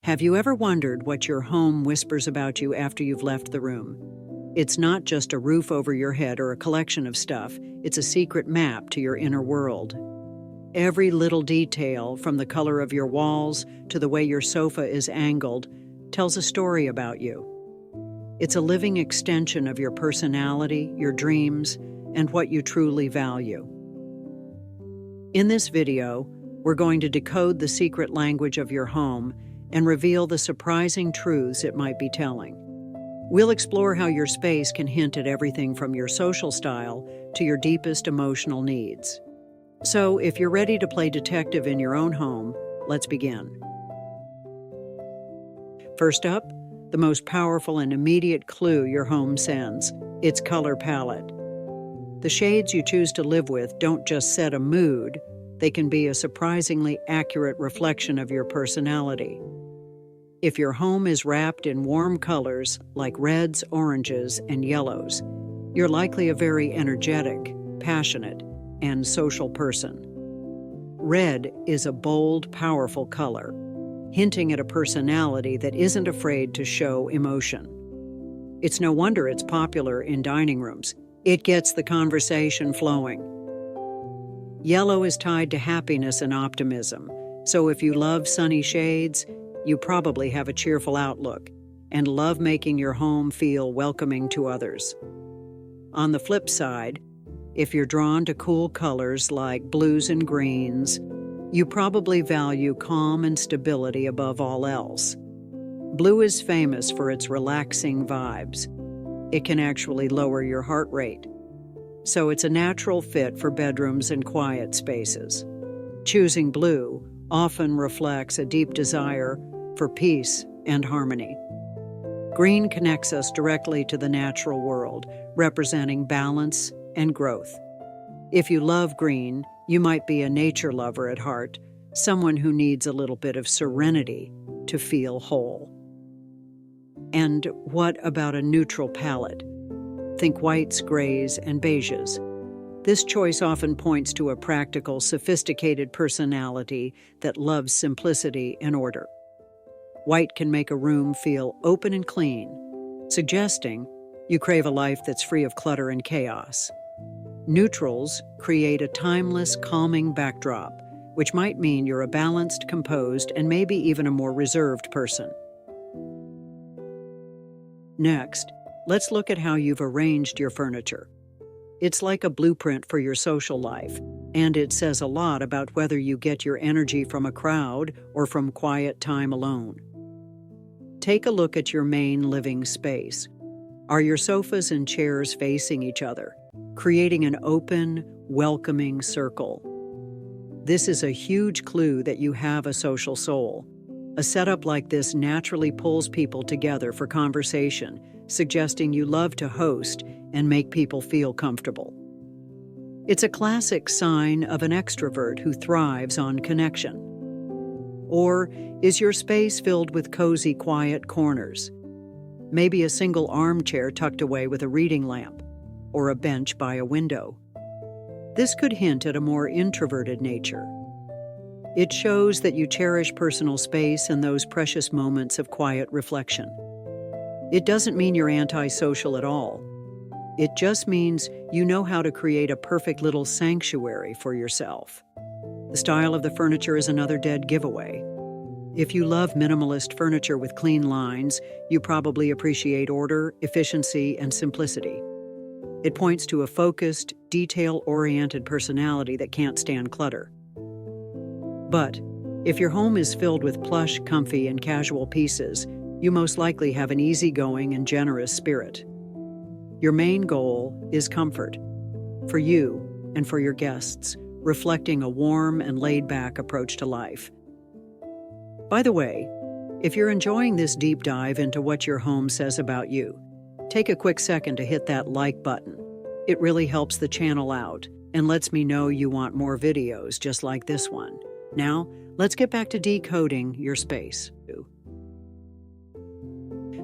Have you ever wondered what your home whispers about you after you've left the room? It's not just a roof over your head or a collection of stuff, it's a secret map to your inner world. Every little detail, from the color of your walls to the way your sofa is angled, tells a story about you. It's a living extension of your personality, your dreams, and what you truly value. In this video, we're going to decode the secret language of your home and reveal the surprising truths it might be telling. We'll explore how your space can hint at everything from your social style to your deepest emotional needs. So, if you're ready to play detective in your own home, let's begin. First up, the most powerful and immediate clue your home sends: its color palette. The shades you choose to live with don't just set a mood, they can be a surprisingly accurate reflection of your personality. If your home is wrapped in warm colors like reds, oranges, and yellows, you're likely a very energetic, passionate, and social person. Red is a bold, powerful color, hinting at a personality that isn't afraid to show emotion. It's no wonder it's popular in dining rooms. It gets the conversation flowing. Yellow is tied to happiness and optimism, so if you love sunny shades, you probably have a cheerful outlook and love making your home feel welcoming to others. On the flip side, if you're drawn to cool colors like blues and greens, you probably value calm and stability above all else. Blue is famous for its relaxing vibes. It can actually lower your heart rate, so it's a natural fit for bedrooms and quiet spaces. Choosing blue often reflects a deep desire for peace and harmony. Green connects us directly to the natural world, representing balance and growth. If you love green, you might be a nature lover at heart, someone who needs a little bit of serenity to feel whole. And what about a neutral palette? Think whites, grays, and beiges. This choice often points to a practical, sophisticated personality that loves simplicity and order. White can make a room feel open and clean, suggesting you crave a life that's free of clutter and chaos. Neutrals create a timeless, calming backdrop, which might mean you're a balanced, composed, and maybe even a more reserved person. Next, let's look at how you've arranged your furniture. It's like a blueprint for your social life, and it says a lot about whether you get your energy from a crowd or from quiet time alone. Take a look at your main living space. Are your sofas and chairs facing each other, creating an open, welcoming circle? This is a huge clue that you have a social soul. A setup like this naturally pulls people together for conversation, suggesting you love to host and make people feel comfortable. It's a classic sign of an extrovert who thrives on connection. Or is your space filled with cozy, quiet corners? Maybe a single armchair tucked away with a reading lamp, or a bench by a window. This could hint at a more introverted nature. It shows that you cherish personal space and those precious moments of quiet reflection. It doesn't mean you're antisocial at all. It just means you know how to create a perfect little sanctuary for yourself. The style of the furniture is another dead giveaway. If you love minimalist furniture with clean lines, you probably appreciate order, efficiency, and simplicity. It points to a focused, detail-oriented personality that can't stand clutter. But if your home is filled with plush, comfy, and casual pieces, you most likely have an easygoing and generous spirit. Your main goal is comfort, for you and for your guests, reflecting a warm and laid-back approach to life. By the way, if you're enjoying this deep dive into what your home says about you, take a quick second to hit that like button. It really helps the channel out and lets me know you want more videos just like this one. Now, let's get back to decoding your space.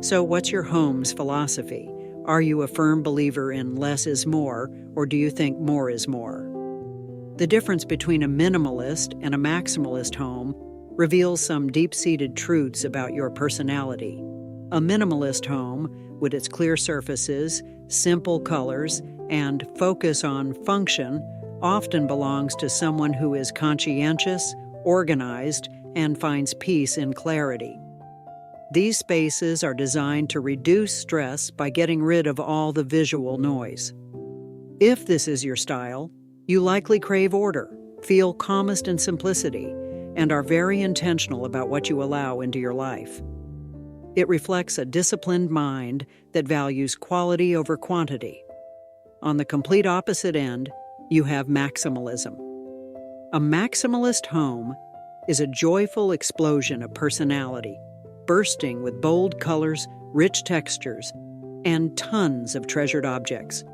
So, what's your home's philosophy? Are you a firm believer in less is more, or do you think more is more? The difference between a minimalist and a maximalist home reveals some deep-seated truths about your personality. A minimalist home, with its clear surfaces, simple colors, and focus on function, often belongs to someone who is conscientious, organized, and finds peace in clarity. These spaces are designed to reduce stress by getting rid of all the visual noise. If this is your style, you likely crave order, feel calmest in simplicity, and are very intentional about what you allow into your life. It reflects a disciplined mind that values quality over quantity. On the complete opposite end, you have maximalism. A maximalist home is a joyful explosion of personality, bursting with bold colors, rich textures, and tons of treasured objects.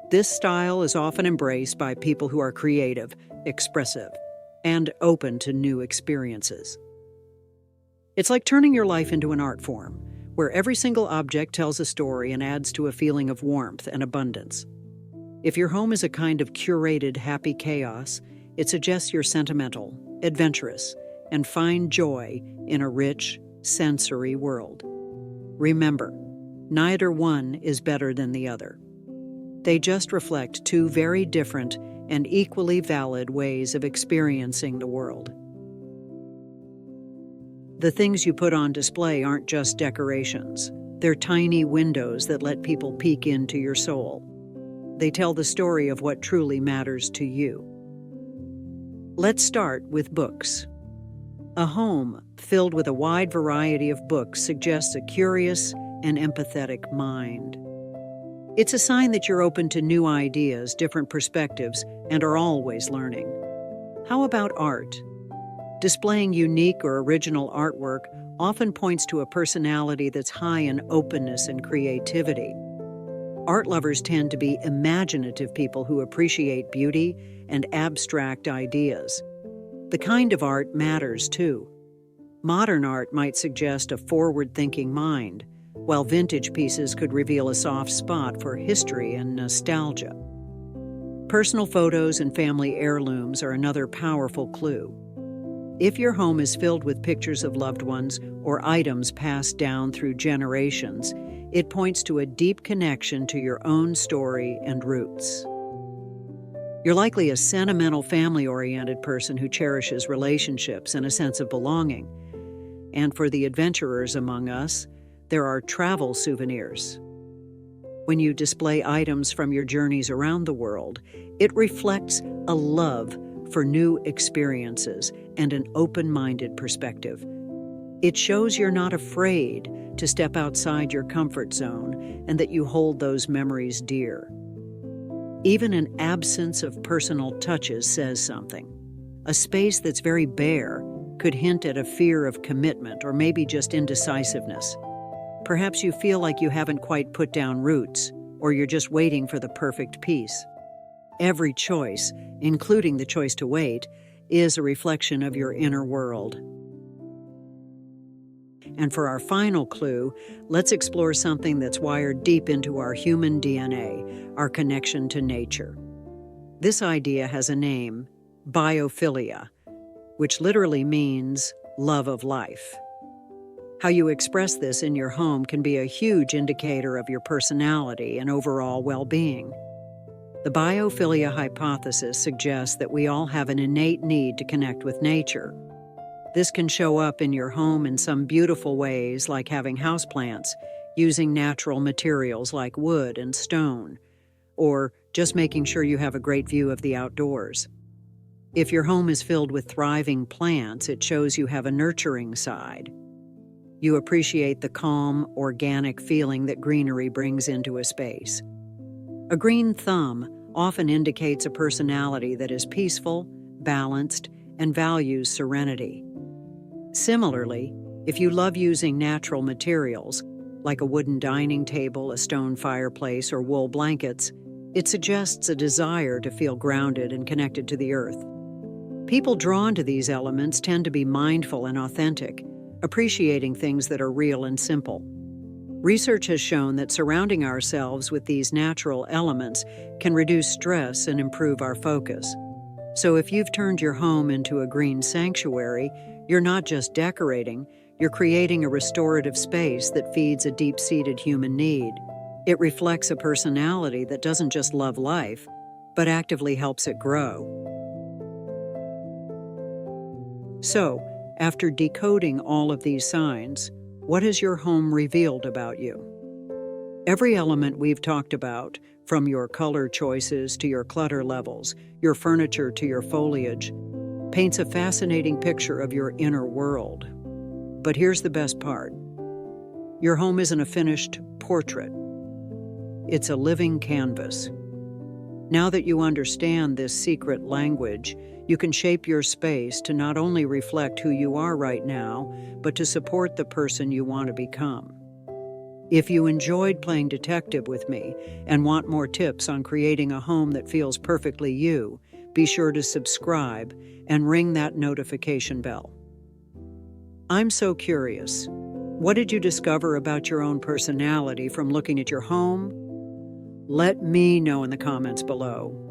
This style is often embraced by people who are creative, expressive, and open to new experiences. It's like turning your life into an art form, where every single object tells a story and adds to a feeling of warmth and abundance. If your home is a kind of curated happy chaos, it suggests you're sentimental, adventurous, and find joy in a rich, sensory world. Remember, neither one is better than the other. They just reflect two very different and equally valid ways of experiencing the world. The things you put on display aren't just decorations. They're tiny windows that let people peek into your soul. They tell the story of what truly matters to you. Let's start with books. A home filled with a wide variety of books suggests a curious and empathetic mind. It's a sign that you're open to new ideas, different perspectives, and are always learning. How about art? Displaying unique or original artwork often points to a personality that's high in openness and creativity. Art lovers tend to be imaginative people who appreciate beauty and abstract ideas. The kind of art matters, too. Modern art might suggest a forward-thinking mind, while vintage pieces could reveal a soft spot for history and nostalgia. Personal photos and family heirlooms are another powerful clue. If your home is filled with pictures of loved ones or items passed down through generations, it points to a deep connection to your own story and roots. You're likely a sentimental, family-oriented person who cherishes relationships and a sense of belonging. And for the adventurers among us, there are travel souvenirs. When you display items from your journeys around the world, it reflects a love for new experiences and an open-minded perspective. It shows you're not afraid to step outside your comfort zone and that you hold those memories dear. Even an absence of personal touches says something. A space that's very bare could hint at a fear of commitment or maybe just indecisiveness. Perhaps you feel like you haven't quite put down roots, or you're just waiting for the perfect piece. Every choice, including the choice to wait, is a reflection of your inner world. And for our final clue, let's explore something that's wired deep into our human DNA, our connection to nature. This idea has a name, biophilia, which literally means love of life. How you express this in your home can be a huge indicator of your personality and overall well-being. The biophilia hypothesis suggests that we all have an innate need to connect with nature. This can show up in your home in some beautiful ways, like having houseplants, using natural materials like wood and stone, or just making sure you have a great view of the outdoors. If your home is filled with thriving plants, it shows you have a nurturing side. You appreciate the calm, organic feeling that greenery brings into a space. A green thumb often indicates a personality that is peaceful, balanced, and values serenity. Similarly, if you love using natural materials, like a wooden dining table, a stone fireplace, or wool blankets, it suggests a desire to feel grounded and connected to the earth. People drawn to these elements tend to be mindful and authentic, appreciating things that are real and simple. Research has shown that surrounding ourselves with these natural elements can reduce stress and improve our focus. So if you've turned your home into a green sanctuary, You're not just decorating, you're creating a restorative space that feeds a deep-seated human need. It reflects a personality that doesn't just love life, but actively helps it grow. So, after decoding all of these signs, what has your home revealed about you? Every element we've talked about, from your color choices to your clutter levels, your furniture to your foliage, paints a fascinating picture of your inner world. But here's the best part. Your home isn't a finished portrait. It's a living canvas. Now that you understand this secret language, you can shape your space to not only reflect who you are right now, but to support the person you want to become. If you enjoyed playing detective with me and want more tips on creating a home that feels perfectly you, be sure to subscribe and ring that notification bell. I'm so curious. What did you discover about your own personality from looking at your home? Let me know in the comments below.